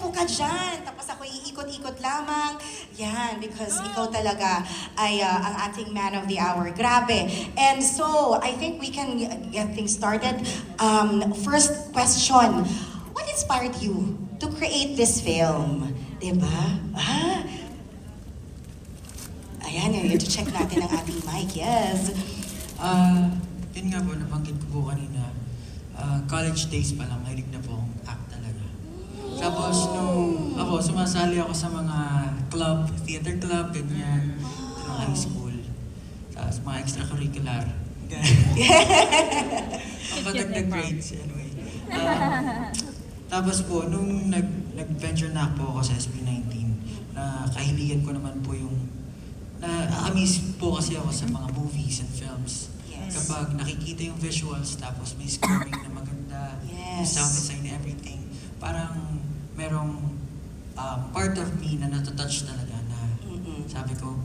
upo ka dyan. Tapos ako iikot-ikot lamang. Yan, because ikaw talaga ay ang ating man of the hour. Grabe. And so, I think we can get things started. First question, what inspired you to create this film? Diba? Ah? Ayan, ito check natin ang ating mic. Yes. Yun nga po, nabanggit ko po kanina. College days pa lang, mahilig na po akong act talaga. Tapos nung ako, sumasali ako sa mga club, theater club, ganyan, nung high school. Tapos mga extracurricular. Ang patagdag grades, anyway. Tapos po, nung nag-venture na po ako sa SB19, na kahiligan ko naman po yung na-amaze po kasi ako sa mga movies and films. Yes. Kapag nakikita yung visuals, tapos may scoring na maganda, yung Yes. sound design and everything, parang merong part of me na natatouch talaga na sabi ko,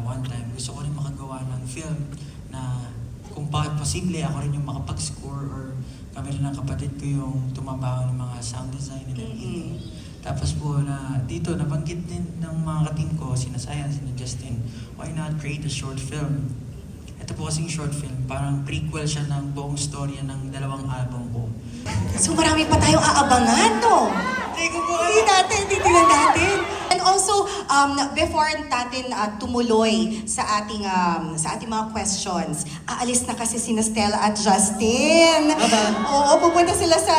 one time, gusto ko rin makagawa ng film na kung posible ako rin yung makapag-score or kami rin ng kapatid ko yung tumabaho ng mga sound design and everything. Tapos po na dito, nabanggit din ng mga ka-team ko, sina Sayan, sina Justin, why not create a short film? Ito po kasing short film, parang prequel siya ng buong storya ng dalawang album ko. So marami pa tayong aabangan, no? Hindi ko po Hindi natin, titignan natin. And also, before natin tumuloy sa ating mga questions, aalis na kasi sina Stella at Justin. Oo, pupunta sila sa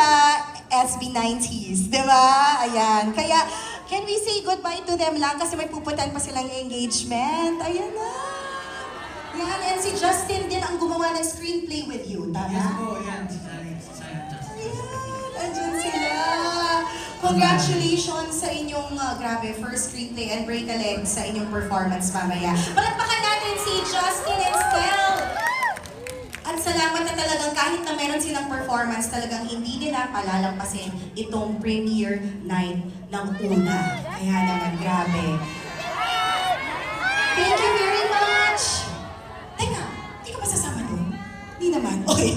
SB90s, di ba? Ayan. Kaya, can we say goodbye to them lang kasi may pupuntahan pa silang engagement? Ayan na. Yan, and si Justin din ang gumawa ng screenplay with you, tama? Yes po, yan. Si Sayan, Justin. Ayan, andyan sila. Congratulations sa inyong, grabe, first screenplay and break a leg sa inyong performance mamaya. Palakpakan natin si Justin and Stel! At salamat na talagang kahit na meron silang performance, talagang hindi nila palalampasin itong premiere night ng una. Kaya naman, grabe. Thank you very much! Teka, di ka ba sasama doon? Hindi naman. Okay.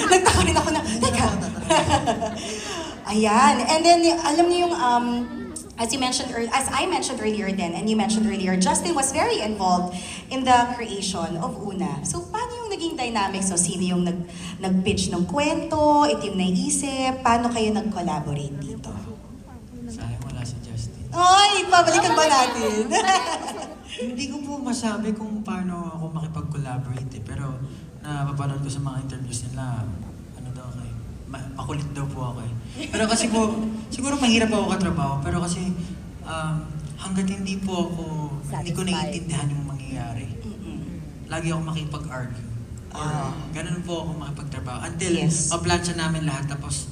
Nagtaka rin ako na, teka. Ayan. And then, alam niyo yung, as I mentioned earlier then, and you mentioned earlier, Justin was very involved in the creation of Una. So, paano yung naging dynamics? So, sino yung nag-pitch ng kwento? Ito yung naisip? Paano kayo nag-collaborate dito? Sayang wala si Justin. Ay, pabalikan ba natin? Hindi ko po masabi kung paano ako makipag-collaborate pero napapanood ko sa mga interviews nila, ano daw kayo, makulit daw po ako eh. Pero kasi po, siguro mahirap ako katrabaho, pero kasi hanggat hindi po ako, hindi ko naiintindihan yung mangyayari. Lagi ako makipag-argue. Ganun po ako makipagtrabaho. Until ma-plansya namin lahat, tapos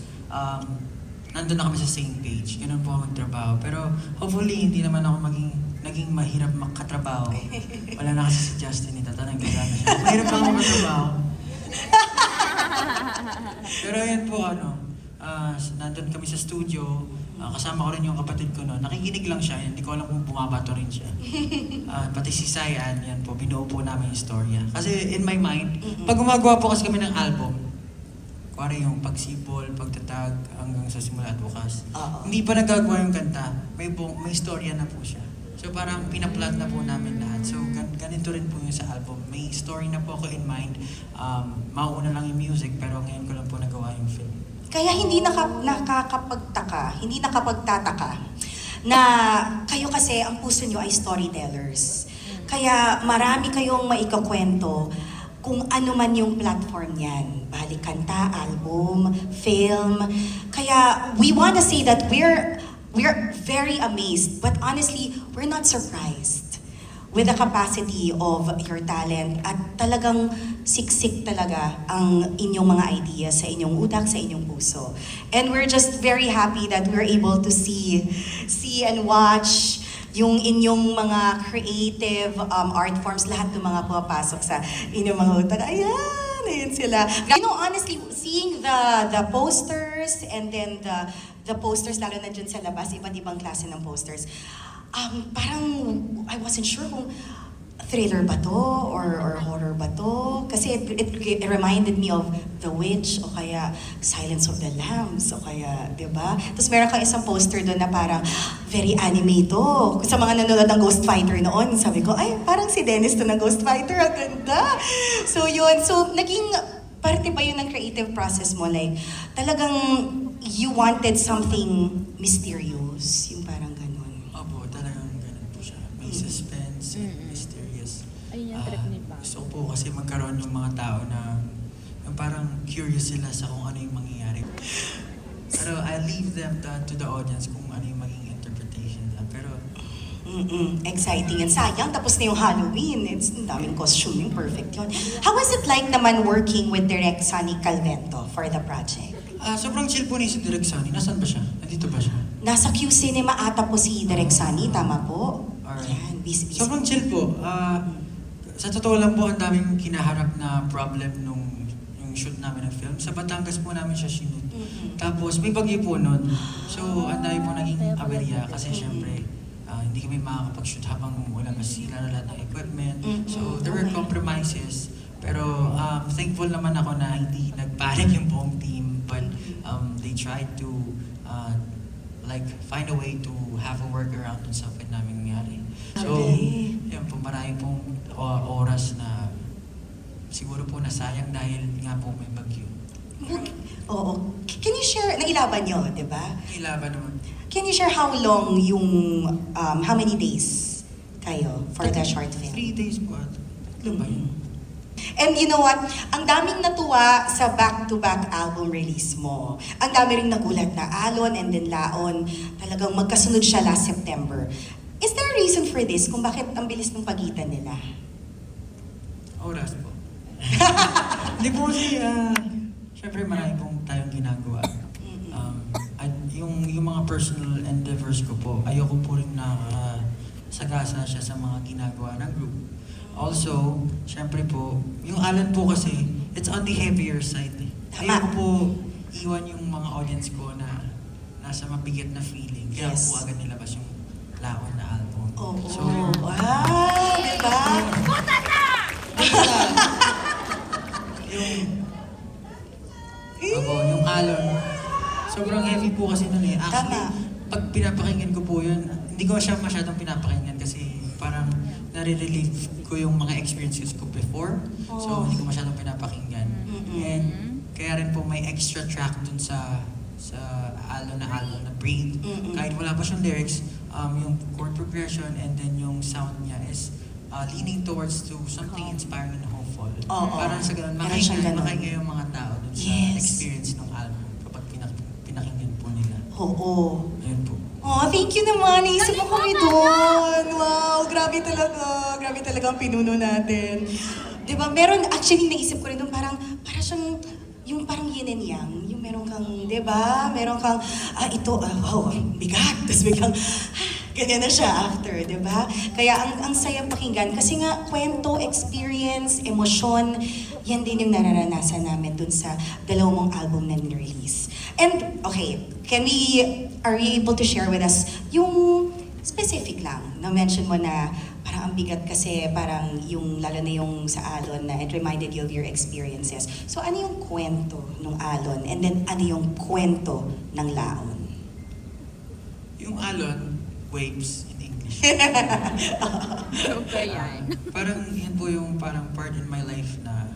nandun na kami sa same page. Ganun po ako magtrabaho. Pero hopefully, hindi naman ako naging mahirap makatrabaho. Wala na kasi si Justin, itatanong kaya na siya. Mahirap ako makatrabaho. Pero yan po, nandun kami sa studio, kasama ko rin yung kapatid ko noon. Nakikinig lang siya, hindi ko alam kung bumabato rin siya. Pati si Sayan, yan po, binuo po namin yung storya. Kasi in my mind, pag gumagawa po kasi kami ng album, kuwari yung pagsipol, pagtatag, hanggang sa simula at bukas. Hindi pa nagagawa yung kanta, may storya na po siya. So parang pinaplot na po namin lahat. So ganito rin po yung sa album. May story na po ako in mind. Mauuna lang yung music, pero ngayon ko lang po nagawa yung film. Kaya hindi hindi nakapagtataka na kayo kasi ang puso nyo ay storytellers. Kaya marami kayong maikakwento kung ano man yung platform niyan. Balik kanta, album, film. Kaya we wanna say that we're very amazed, but honestly, we're not surprised with the capacity of your talent at talagang siksik talaga ang inyong mga ideas sa inyong utak, sa inyong puso. And we're just very happy that we're able to see and watch yung inyong mga creative art forms, lahat ng mga pumapasok sa inyong mga utak. Ayan sila. You know, honestly, seeing the posters and then the posters, lalo na dyan sa labas, iba't ibang klase ng posters, parang I wasn't sure kung thriller ba to? Or horror ba to? Kasi it reminded me of The Witch o kaya Silence of the Lambs o kaya, di ba? Tapos meron kang isang poster doon na parang very anime to. Sa mga nanonood ng Ghost Fighter noon, sabi ko, ay, parang si Dennis to ng Ghost Fighter, ang ganda. So yun, so naging parte ba yun ng creative process mo? Like, talagang you wanted something mysterious, yung parang ganun. Opo, talagang ganun po siya. May suspense and mysterious. Ayun yung trip ni Pa. Gusto ko po kasi magkaroon ng mga tao na yung parang curious sila sa kung ano yung mangyayari. Pero I leave them to the audience kung ano yung maging interpretation nila. Pero Exciting and sayang, tapos na yung Halloween. It's ang daming costume, yung perfect yun. How was it like naman working with Direk Sunny Calvento for the project? sobrang chill po ni si Direk Sunny. Nasaan ba siya? Nandito ba siya? Nasa Q Cinema ata po si Direk Sunny, tama po? Alright. Yan, busy. Sobrang chill po. Sa totoo lang po, ang daming kinaharap na problem nung yung shoot namin ng film. Sa Batangas po namin siya shoot. Tapos may bagyo po nun. So, ang dami po naging aberya kasi syempre, hindi kami makakapag-shoot habang wala masira na lahat ng equipment. So, there were compromises. Pero thankful naman ako na hindi nagpanik yung buong team. But they tried to like find a way to have a workaround dun sa pwede namin nangyari. So, Okay. yun po, marami pong oras na siguro po nasayang dahil nga po may bagyo. Oo. Can you share, nailaban nyo, di ba? Kailaban naman. Can you share how long yung, how many days kayo for the short film? 3 days po. Tatlo ba yun? And you know what? Ang daming natuwa sa back-to-back album release mo. Ang dami ring nagulat na Alon and then Laon. Talagang magkasunod siya last September. Is there a reason for this? Kung bakit ang bilis ng pagitan nila? Oras po. Hindi po kasi, syempre marami pong tayong ginagawa. At yung mga personal endeavors ko po, ayoko po rin sagasa siya sa mga ginagawa ng group. Also, syempre po, yung Alan po kasi, it's on the heavier side. Tama. Ayoko po iwan yung mga audience ko na nasa mabigat na feeling. Kaya Yes. po agad nilabas yung Laon na album. Oo. So, yung, Wow! Diba? yung Alon, sobrang heavy po kasi nun eh. Actually, Tama. pag pinapakinggan ko po yun, hindi ko siya masyadong pinapakinggan kasi parang nare-relieve ko yung mga experiences ko before. So, hindi ko masyadong pinapakinggan. And kaya rin po may extra track dun sa Alon na Breathe. Kahit wala pa siyang lyrics, yung chord progression and then yung sound niya is leaning towards to something inspiring and hopeful. Oo. Parang sa ganun, Meron siyang ganun. makinggan yung mga tao dun sa Yes. experience ng album kapag pinakinggan po nila. Oo. Ayun po. Oh, thank you naman. Naisip mo kami doon. Wow, grabe talaga. Grabe talaga ang pinuno natin. Di ba, meron, actually naisip ko rin doon, para siyang, yung parang yin and yang, yung meron kang, di ba, meron kang, wow, bigat. Tapos biglang, ganyan na siya after, di ba? Kaya ang saya pakinggan. Kasi nga, kwento, experience, emosyon, yan din yung nararanasan namin dun sa dalawang album na nirelease. And, okay, are we able to share with us yung specific lang? Na-mention mo na parang ang bigat kasi parang yung, lalo na yung sa Alon na it reminded you of your experiences. So ano yung kwento ng Alon? And then ano yung kwento ng Laon? Yung Alon, waves in English. Joke ba yan? Parang yan po yung parang part in my life na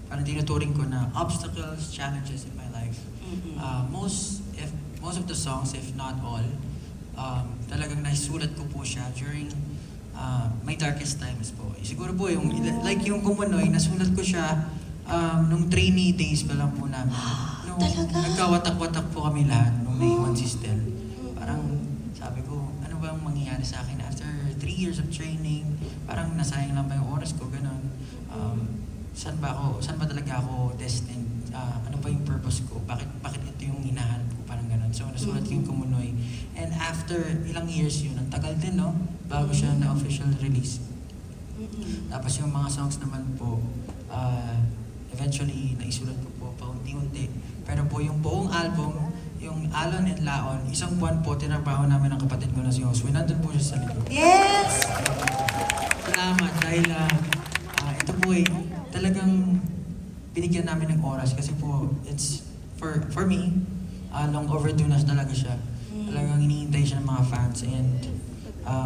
parang tinuturing ko na obstacles, challenges in my life. Most of the songs, if not all, talagang naisulat ko po siya during my darkest times po. Siguro po yung, like yung Kumunoy, nasulat ko siya nung trainee days pa lang po namin. Nung Talaga? nagkawatak-watak po kami lahat nung naiwan si Stel. Parang sabi ko, ano ba ang mangyayari sa akin after 3 years of training? Parang nasayang lang ba yung oras ko, gano'n. Saan ba talaga ako destined? Ano ba yung purpose ko? Bakit ito yung hinahanap ko? Parang gano'n. So, nasulat ko yung Kumunoy. And after ilang years yun, ang tagal din, no? Bago siya na official release. Tapos yung mga songs naman po, eventually, naisulat ko po paunti-unti. Pero po yung buong album, yung Alon and Laon, isang buwan po, tinarbaho namin ng kapatid ko na si Josue. Nandun po siya sa likod. Yes! salamat dahil ito po talagang binigyan namin ng oras kasi po it's for me, long overdue na talaga siya. Talagang hinihintay siya ng mga fans and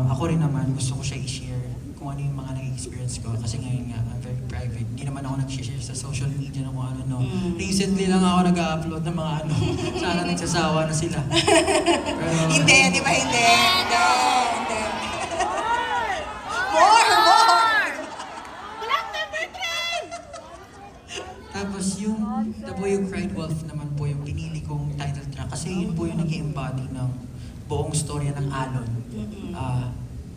ako rin naman gusto ko siya i-share kung ano yung mga nag-experience ko kasi ngayon nga I'm very private. Hindi naman ako nag-share sa social media ng kung ano no. Recently lang ako nag-upload ng mga ano. Sana nagsasawa na sila. Pero, Hindi, di ba hindi? Hindi. More! Tapos yung The Boy Who Cried Wolf naman po yung pinili kong title track kasi yun po yung nag-embody ng buong storya ng Alon.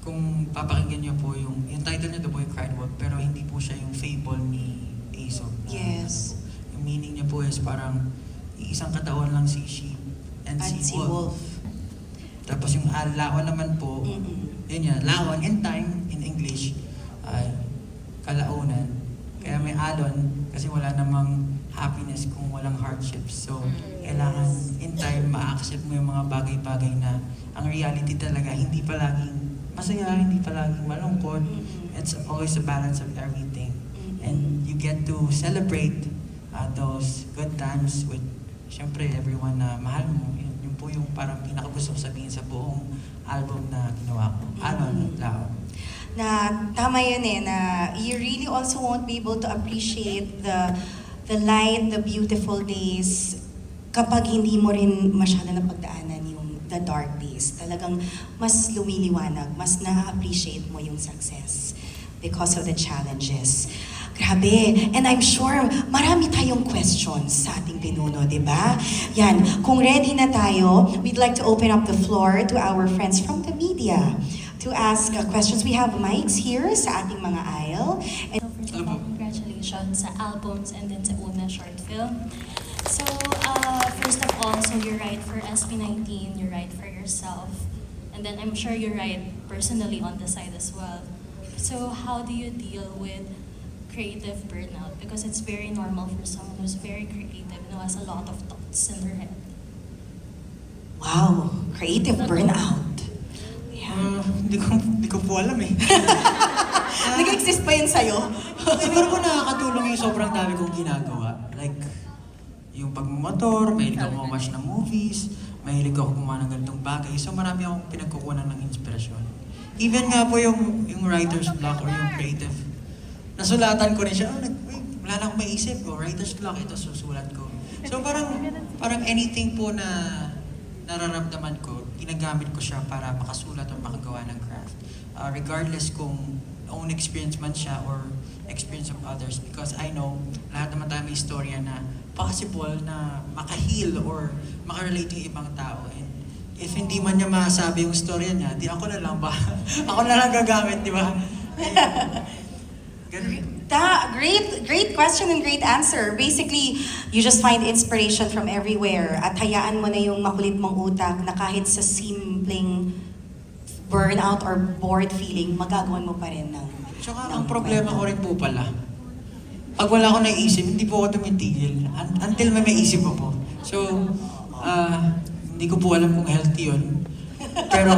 Kung papakinggan niyo po yung title niya The Boy Who Cried Wolf pero hindi po siya yung fable ni Aesop. Yes. Yung meaning niya po is parang isang katawan lang si sheep and At si si wolf. Wolf. Tapos yung laon naman po, yun yan, laon in time, in English, ay kalaunan. Kaya may alon kasi wala namang happiness kung walang hardships. So, kailangan in time ma-accept mo yung mga bagay-bagay na ang reality talaga hindi palaging masaya, hindi palaging malungkot. It's always a balance of everything. And you get to celebrate those good times with, syempre, everyone na mahal mo. Yun po yung parang pinakagusto ko sabihin sa buong album na ginawa ko. Alon at Laon. Na tama yun na you really also won't be able to appreciate the light, the beautiful days kapag hindi mo rin masyado napagdaanan yung the dark days. Talagang mas lumiliwanag, mas na-appreciate mo yung success because of the challenges. Grabe. And I'm sure marami tayong questions sa ating pinuno, di ba? Yan. Kung ready na tayo, we'd like to open up the floor to our friends from the media to ask questions. We have mics here sa ating mga aisle. And First of all, congratulations sa albums and then sa una short film. So, first of all, so you write for SB19, you write for yourself, and then I'm sure you write personally on the side as well. So, how do you deal with creative burnout? Because it's very normal for someone who's very creative and who has a lot of thoughts in their head. wow, creative burnout. Yeah. Hindi ko po alam eh. Nag-exist pa yun sa'yo? Siguro po nakakatulong yung sobrang dami kong ginagawa. Like, yung pagmumotor, mahilig ako watch ng movies, mahilig ako gumawa ng ganitong bagay. So marami akong pinagkukunan ng inspirasyon. Even nga po yung writer's block or yung creative. Nasulatan ko rin siya, wala na akong maisip ko, writer's block, ito susulat ko. So parang anything po na nararamdaman ko, ginagamit ko siya para makasulat o makagawa ng craft. Regardless kung own experience man siya or experience of others, because I know lahat naman tayo may istorya na possible na maka-heal or makarelate yung ibang tao. And if hindi man niya masabi yung istorya niya, di ako na lang ba? Ako na lang gagamit, di ba? Ganun. Great question and great answer. Basically, you just find inspiration from everywhere at hayaan mo na yung makulit mong utak na kahit sa simpleng burnout or bored feeling, magagawan mo pa rin ng Tsaka ng ang problema kwento. ko rin po pala, pag wala akong naisip, hindi po ako tumitigil. Until may isip ko po. So, hindi ko po alam kung healthy yun. Pero,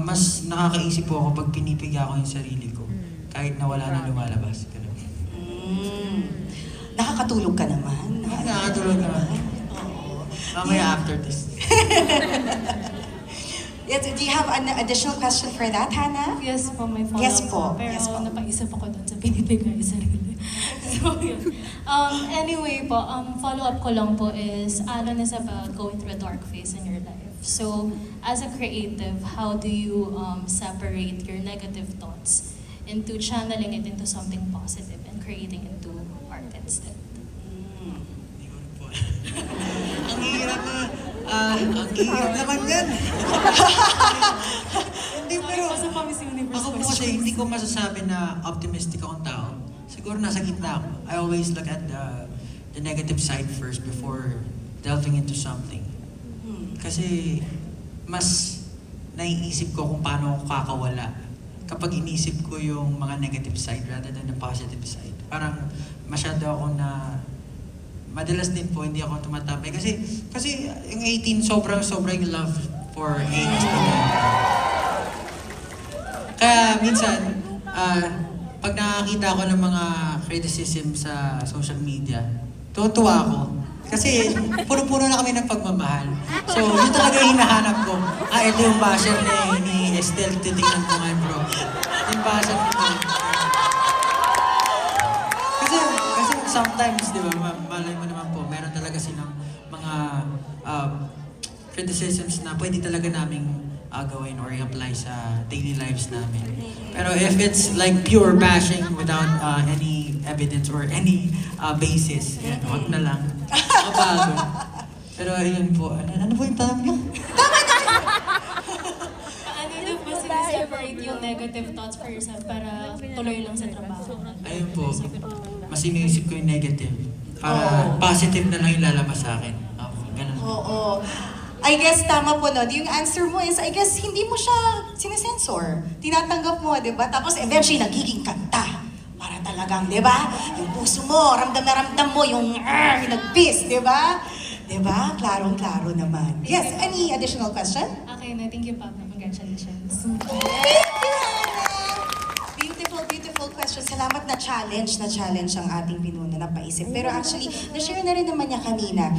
mas nakakaisip po ako pag pinipiga ko yung sarili ko. Kahit na wala na lumalabas. Ganun. Nakakatulog ka naman. Nakakatulog naman. Oo. Mamaya after this. Yes, do you have an additional question for that, Hannah? Yes po, may follow-up Yes po, Pero yes po. napaisip ako dun sa pinipigay sarili. So, yun. Anyway po, follow-up ko lang po is, Alon is about going through a dark phase in your life. So, as a creative, how do you separate your negative thoughts into channeling it into something positive and creating into art instead? Hindi ko rin po alam. Ang hirap na. Ang hirap naman yan. Hindi, pero Sa Miss Universe ako po kasi hindi ko masasabi na optimistic akong tao. Siguro nasa gitna ako. I always look at the negative side first before delving into something. Kasi mas naiisip ko kung paano ako kakawala kapag inisip ko yung mga negative side rather than the positive side. Parang masyado ako na madalas din po hindi ako tumatapay kasi yung 18 sobrang love for 8. Kaya minsan, pag nakakita ko ng mga criticism sa social media, tuwa ako. Kasi puno-puno na kami ng pagmamahal. So, yun talaga yung hinahanap ko. Ito yung basher ni Estelle. Titingnan ko ngayon, bro. Yung basher nito. Kasi sometimes, di ba, malay mo naman po, meron talaga silang mga criticisms na pwede talaga naming gawin or i-apply sa daily lives namin. Pero if it's like pure bashing without any evidence or any basis, yan, wag na lang. Mapagod. Pero ayun po, ano po yung tanong niyo? Paano nyo po sineseparate yung negative thoughts for yourself para tuloy lang sa trabaho? Ayun po, mas iniisip ko yung negative. Para positive na lang yung lalabas sa akin. Ganun. Oo. I guess tama po, no? Yung answer mo is, I guess, hindi mo siya sinesensor. Tinatanggap mo, di ba? Tapos eventually, nagiging kanta. Para talagang, di ba? Yung puso mo, ramdam na ramdam mo, yung nag-piss, di ba? Di ba? Klarong-klaro naman. Yes, any additional question? Okay na, thank you, Papa. Congratulations. Thank you, Hannah! Beautiful, beautiful question. Salamat na challenge ang ating pinuno na paisip. Pero actually, na-share na rin naman niya kanina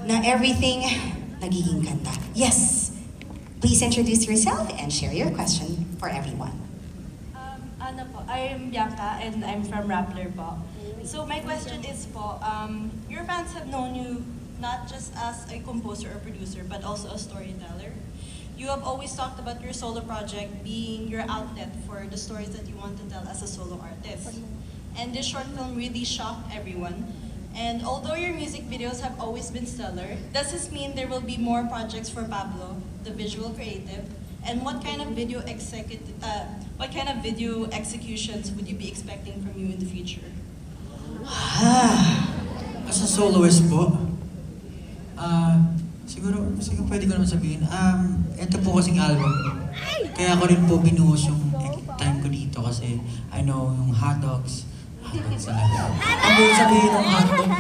na everything nagiging kanta. Yes! Please introduce yourself and share your question for everyone. Ano po, I'm Bianca and I'm from Rappler po. So my question is po, your fans have known you not just as a composer or producer, but also a storyteller. You have always talked about your solo project being your outlet for the stories that you want to tell as a solo artist. And this short film really shocked everyone. And although your music videos have always been stellar, does this mean there will be more projects for Pablo, the visual creative? And what kind of video executions would you be expecting from you in the future? As a soloist po, siguro pwede ko naman sabihin, ito po kasing album. Kaya ko rin po binuhos yung time ko dito kasi I know yung hotdogs talaga. Ang buong sabihin ng hotdog,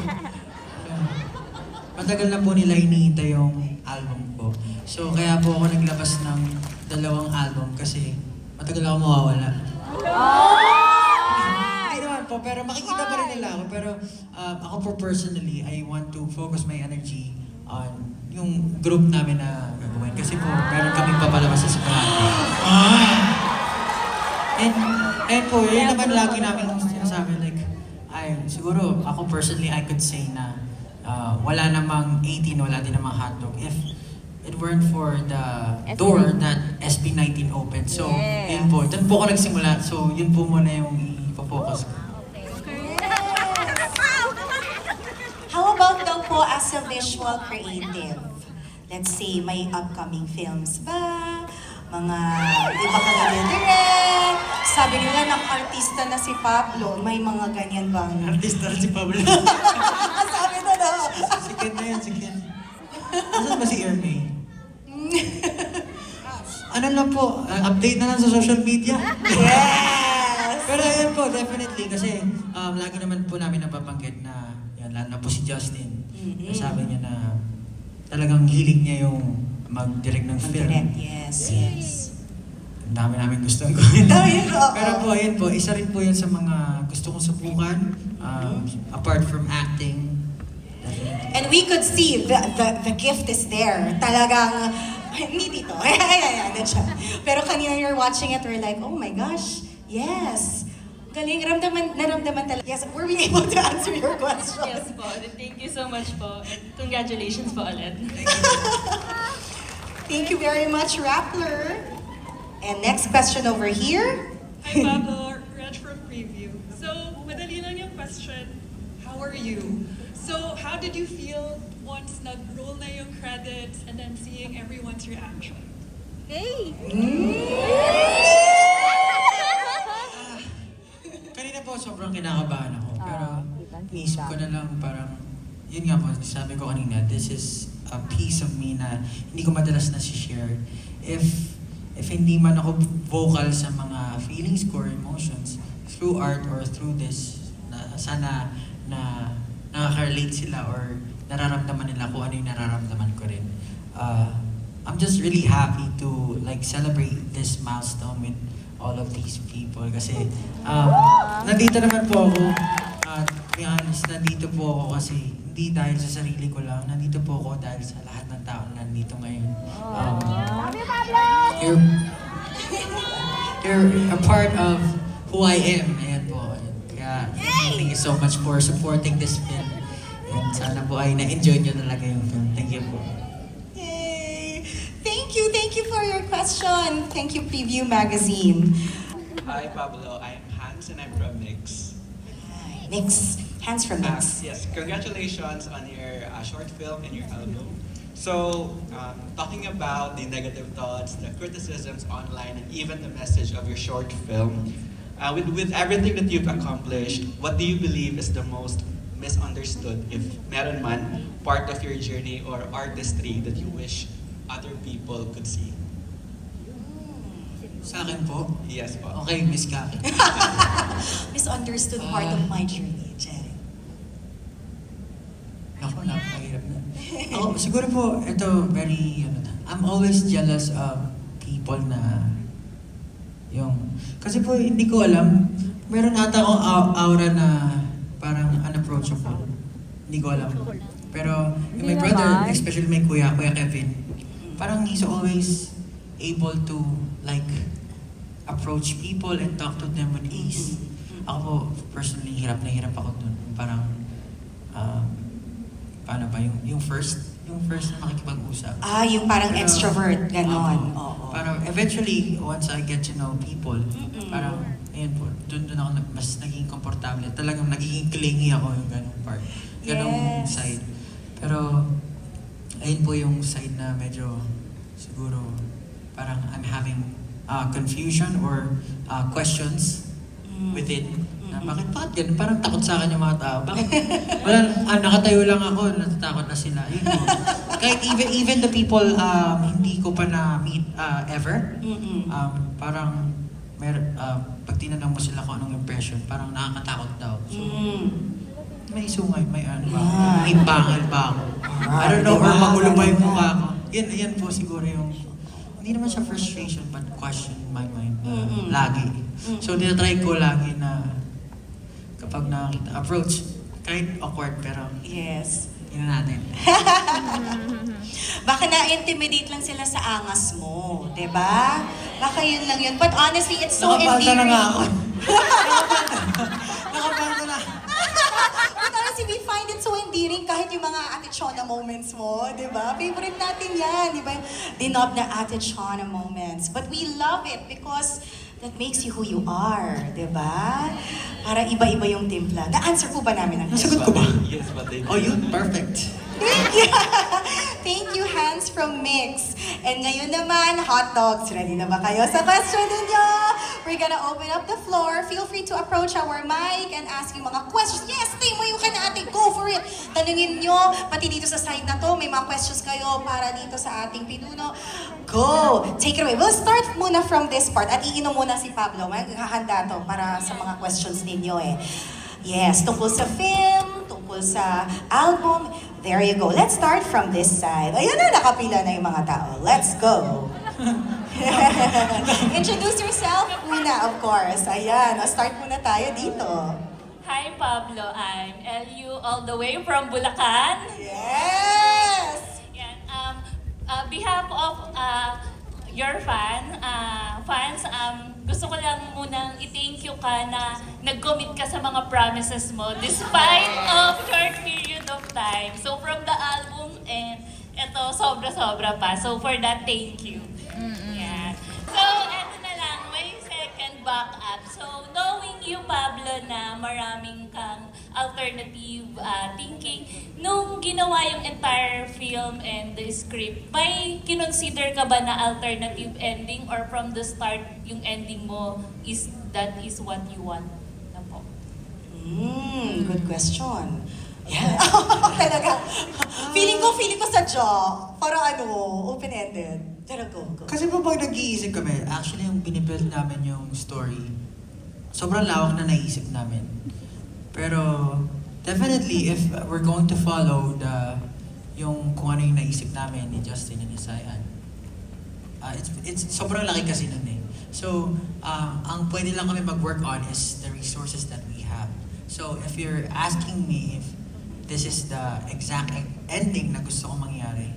matagal na po nila hinihintay yung album ko. So kaya po ako naglabas ng 2 album kasi matagal ako mawawala. Hindi naman po, pero makikita pa rin nila ako. Pero ako po personally, I want to focus my energy on yung group namin na gagawin. Kasi po, meron kaming papalabas sa Sparano. And po, yun naman lagi namin sinasabi, like, siguro ako personally, I could say na wala namang 18, wala din namang hotdog. If it weren't for the door that SB19 opened. So, yun po. Doon po ako nagsimula. So, yun po muna yung ipofocus ko. How about daw po as a visual creative? Let's say, may upcoming films ba? Mga, di ba kayo direct? Sabi nila ng artista na si Pablo, may mga ganyan bang? Artista na si Pablo. Sabi na daw. Si Ken na yan, si Ken. Asan ba si Ermay? Ano lang po, update na lang sa social media. Yes! Pero ayun po, definitely, kasi lagi naman po namin napapanggit na, yan, lalo na po si Justin. Sabi niya na talagang hilig niya yung mag-direct ng film. Mag-direct, yes, yes. Ang dami namin gusto gawin. Dami, oo. Pero po, ayun po, isa rin po yun sa mga gusto kong subukan. Apart from acting, definitely. And we could see the gift is there. Talagang, hindi dito. Ayan, siya. Pero kanina you're watching it, we're like, oh my gosh, yes. Galing, naramdaman talaga. Yes, were we able to answer your question? Yes po, thank you so much po. And congratulations po ulit. Thank you very much, Rappler. And next question over here. Hi Pablo, Reg from Preview. So, madali lang yung question, how are you? So, how did you feel once nag-roll na yung credits and then seeing everyone's reaction? Kanina po, sobrang kinakabahan ako. Pero, iniisip ko na lang parang, yun nga po, sabi ko kanina, this is a piece of me na hindi ko madalas na share. If hindi man ako vocal sa mga feelings ko or emotions, through art or through this, sana na nakaka-relate sila or nararamdaman nila kung ano yung nararamdaman ko rin. I'm just really happy to like celebrate this milestone with all of these people. Kasi nandito naman po ako. At to be honest, nandito po ako kasi hindi dahil sa sarili ko lang. Nandito po ako dahil sa lahat ng tao na nandito ngayon. You're a part of who I am. Ayan po. Kaya thank you so much for supporting this film. And sana po ay na-enjoy nyo talaga yung film. Thank you po. Yay! Thank you for your question. Thank you, Preview Magazine. Hi Pablo, I'm Hans and I'm from Mix. Mix. Hands from Mix. Yes, congratulations on your short film and your album. So, talking about the negative thoughts, the criticisms online, and even the message of your short film, with everything that you've accomplished, what do you believe is the most misunderstood, if meron man, part of your journey or artistry that you wish other people could see? Sa akin po, Yes po. okay, Miss Kaki. Misunderstood part of my journey, Jerry. Ako, napakahirap na. Ako, siguro po, ito, very, I'm always jealous of people na kasi po, hindi ko alam, meron ata akong aura na parang unapproachable. Hindi ko alam. Pero, yung my brother, especially my kuya Kevin, parang he's always able to, like, approach people and talk to them with ease. Ako po, personally, hirap na hirap ako dun. Parang, paano ba, yung first na makikipag-usap. Yung parang Pero, extrovert, ganon. Opo. Oo. Parang eventually, once I get to know people, parang, ayun po, dun ako mas naging komportable. Talagang nagiging clingy ako yung ganong part. Ganong Yes. side. Pero, ayun po yung side na medyo, siguro, parang I'm having confusion or questions within. Na, bakit ganun? Parang takot sa akin yung mga tao. Bakit? Nakatayo lang ako, natatakot na sila. Yun po. Kahit even the people hindi ko pa na-meet ever, parang pag tinanong mo sila kung anong impression, parang nakakatakot daw. So, may sungay, may may bangal ba ako? I don't know, or magulo ba yung mukha ko? Yan po siguro yung, hindi naman siya frustration, but question in my mind. Lagi. So, tinatry ko lagi na kapag nakakita, approach, kahit awkward, pero Yes. yun na natin. Baka na-intimidate lang sila sa angas mo, 'di ba? Baka yun lang yun. But honestly, it's so Nakapalta endearing. na nga ako. Nakapalta na. But honestly, we find it so endearing kahit yung mga Ate Chona moments mo, di ba? Favorite natin yan, di ba? Dinob na Ate Chona moments. But we love it because that makes you who you are, di ba? Para iba-iba yung timpla. Na-answer po ba namin ang Nasagot ko ba? Yes, but they Oh, yun, perfect. Thank you, Hans from Mix. And ngayon naman, hot dogs. Ready na ba kayo sa question ninyo? We're gonna open up the floor. Feel free to approach our mic and ask yung mga questions. Yes, team mo yung kanate. Go for it. Tanungin nyo, pati dito sa side na to, may mga questions kayo para dito sa ating pinuno. Go! Take it away. We'll start muna from this part. At iinom muna si Pablo. Maghahanda to para sa mga questions ninyo eh. Yes, tungkol sa film, tungkol sa album. There you go. Let's start from this side. Ayun na, nakapila na yung mga tao. Let's go. Introduce yourself muna, of course. Ayan, start muna tayo dito. Hi Pablo, I'm Eliu all the way from Bulacan. Yes! Yan, behalf of your fans, gusto ko lang munang i-thank you ka na nag-commit ka sa mga promises mo despite of short period of time. So from the album and eto sobra-sobra pa. So for that, thank you. Yan. So eto na lang, may second backup. So knowing you Pablo na maraming kang alternative thinking, nung ginawa yung entire film and the script, may kinonsider ka ba na alternative ending or from the start yung ending mo is that is what you want na po? Good question. Yeah. Talaga. Feeling ko sa jaw. Para open-ended. Pero go. Kasi po pag nag-iisip kami, actually yung binibuild namin yung story, sobrang lawak na naisip namin. Pero definitely if we're going to follow yung kung ano yung naisip namin ni Justin and ni Sayan, it's sobrang laki kasi nun eh. So, ang pwede lang kami mag-work on is the resources that we have. So, if you're asking me if this is the exact ending na gusto kong mangyari,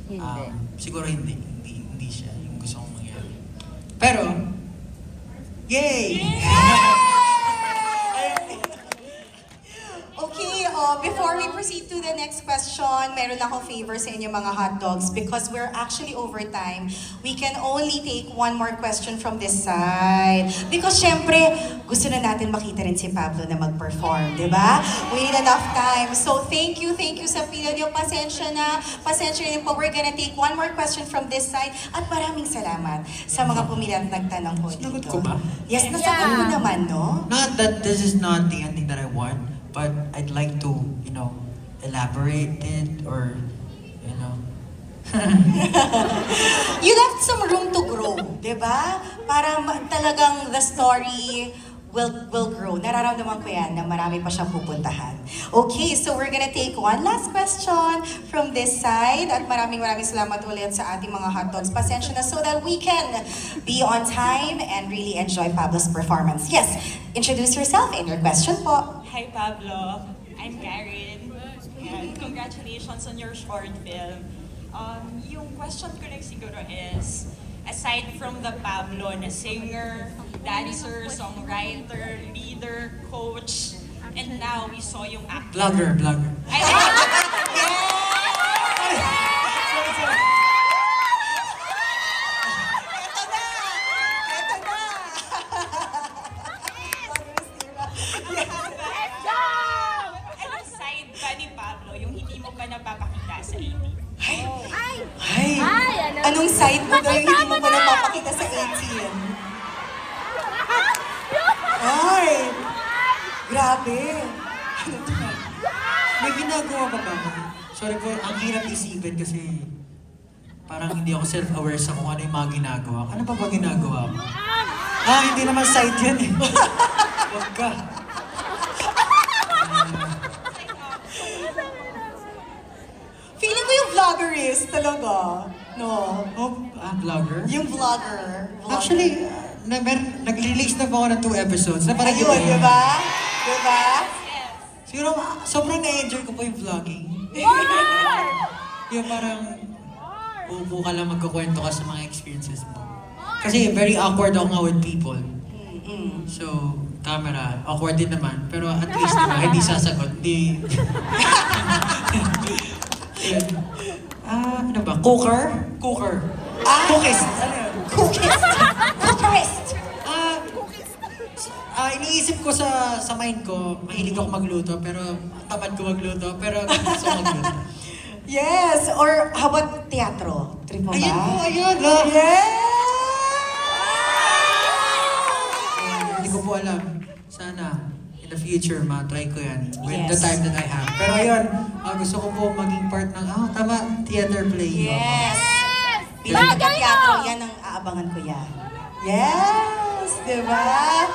Hindi. siguro hindi siya yung gusto kong mangyari. Pero, yay! Okay, before we proceed to the next question, meron akong favor sa inyo mga hotdogs because we're actually over time. We can only take one more question from this side. Because syempre, gusto na natin makita rin si Pablo na mag-perform, di ba? We need enough time. So thank you sa pila niyo. Pasensya na po. We're gonna take one more question from this side. At maraming salamat sa mga pumila at nagtanong po dito. Sinagot ko ba? Yes, nasagot mo Yeah. naman, no? Not that this is not the ending that I want, but I'd like to, elaborate it or, You left some room to grow, di ba? Para talagang the story will grow. Nararamdaman ko yan na marami pa siyang pupuntahan. Okay, so we're gonna take one last question from this side. At maraming salamat ulit sa ating mga hotdogs. Pasensya na so that we can be on time and really enjoy Pablo's performance. Yes, introduce yourself and your question po. Hi Pablo, I'm Karen. And congratulations on your short film. Yung question ko lang siguro is, aside from the Pablo na singer, dancer, songwriter, leader, coach, and now we saw yung actor. Vlogger. Ay, anong side ba ni Pablo yung hindi mo pa napapakita sa TV? Ay! Anong side mo daw yung hindi mo pa napapakita sa 18? Ay! Grabe! Ano to? May ginagawa pa ba ako? Sorry po, ang hirap isipin kasi parang hindi ako self-aware sa kung ano yung mga ginagawa. Ano pa ba ginagawa mo? Hindi naman side yun eh. Huwag ka. Feeling ko yung vlogger is talaga. No? Vlogger? Yung vlogger. Actually, nag-release na po ako ng 2 episodes. Napanood Ayun, di ba? Di ba? Siguro, sobrang na-enjoy ko po yung vlogging. Yung parang, upo ka lang magkukwento ka sa mga experiences mo. Kasi very awkward ako nga with people. So, camera, awkward din naman. Pero at least, diba, hindi sasagot. Hindi... Yun. Ano ba? Cooker? Cookies. Ano yun? Cookies! Cookerist! Iniisip ko sa mind ko, mahilig ako magluto, pero tamad ko magluto, pero gusto ko magluto. Yes! Or how about teatro? Trip mo ba? Ayun! Yes! Hindi ko po alam. Sana, in the future, ma-try ko yan. With the Yes. time that I have. Pero ayun, gusto ko po maging part ng, theater play. Yes! Bilang taga-teatro, yan ang aabangan ko yan. Yes! Di ba?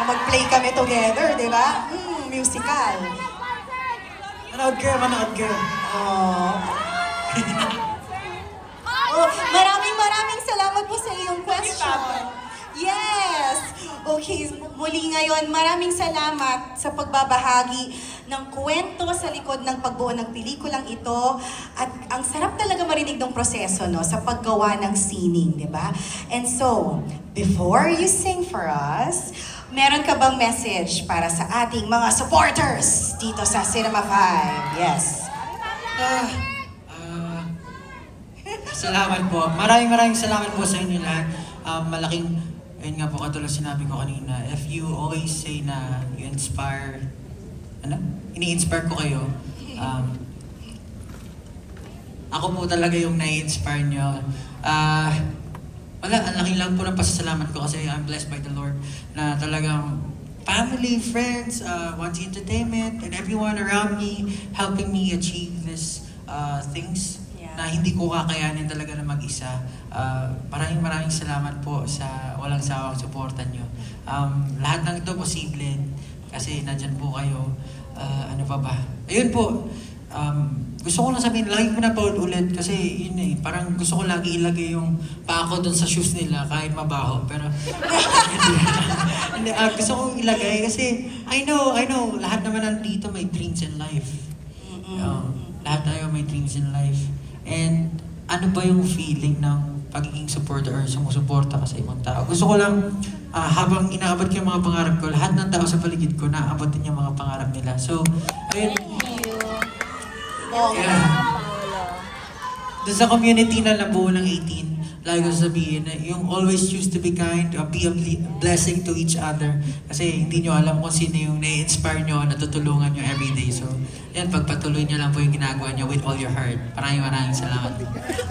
Mag-play kami together, di ba? Musical. Manood ka. Oh. Maraming salamat po sa iyong question. Yes! Okay, muli ngayon, maraming salamat sa pagbabahagi ng kwento sa likod ng pagbuo ng pelikulang ito. At ang sarap talaga marinig ng proseso, no, sa paggawa ng sining, di ba? And so, before you sing for us, meron ka bang message para sa ating mga supporters dito sa Cinema 5? Yes. Salamat po. Maraming salamat po sa inyo lahat. Malaking, ayun nga po, katulad sinabi ko kanina, if you always say na you inspire, ini-inspire ko kayo, ako po talaga yung nai-inspire nyo. Ang laki lang po ng pasasalamat ko kasi I'm blessed by the Lord na talagang family, friends, Wanty Entertainment, and everyone around me helping me achieve these things na hindi ko kakayanin talaga na mag-isa. Maraming salamat po sa walang sawang suporta nyo. Lahat ng ito posible kasi nandyan po kayo. Ano pa ba? Ayun po, gusto ko lang sabihin, lagi ko na paulit kasi yun eh, parang gusto ko lagi ilagay yung paa ko dun sa shoes nila kahit mabaho. Pero hindi, gusto kong ilagay kasi I know, lahat naman nandito may dreams in life. Lahat tayo may dreams in life. And ano ba yung feeling ng pagiging supporter or sumusuporta ka sa ibang tao? Gusto ko lang, habang inaabot ko yung mga pangarap ko, lahat ng tao sa paligid ko, naabot din yung mga pangarap nila. So, ayun. Yeah. Doon sa community na nabuo ng 18, lagi ko sabihin na yung always choose to be kind, be a blessing to each other. Kasi hindi nyo alam kung sino yung na-inspire nyo, natutulungan nyo everyday. So, yan, pagpatuloy nyo lang po yung ginagawa nyo with all your heart. Maraming salamat.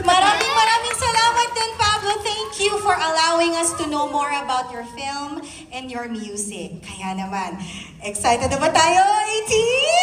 Maraming salamat din, Pablo. Thank you for allowing us to know more about your film and your music. Kaya naman, excited na ba tayo, 18?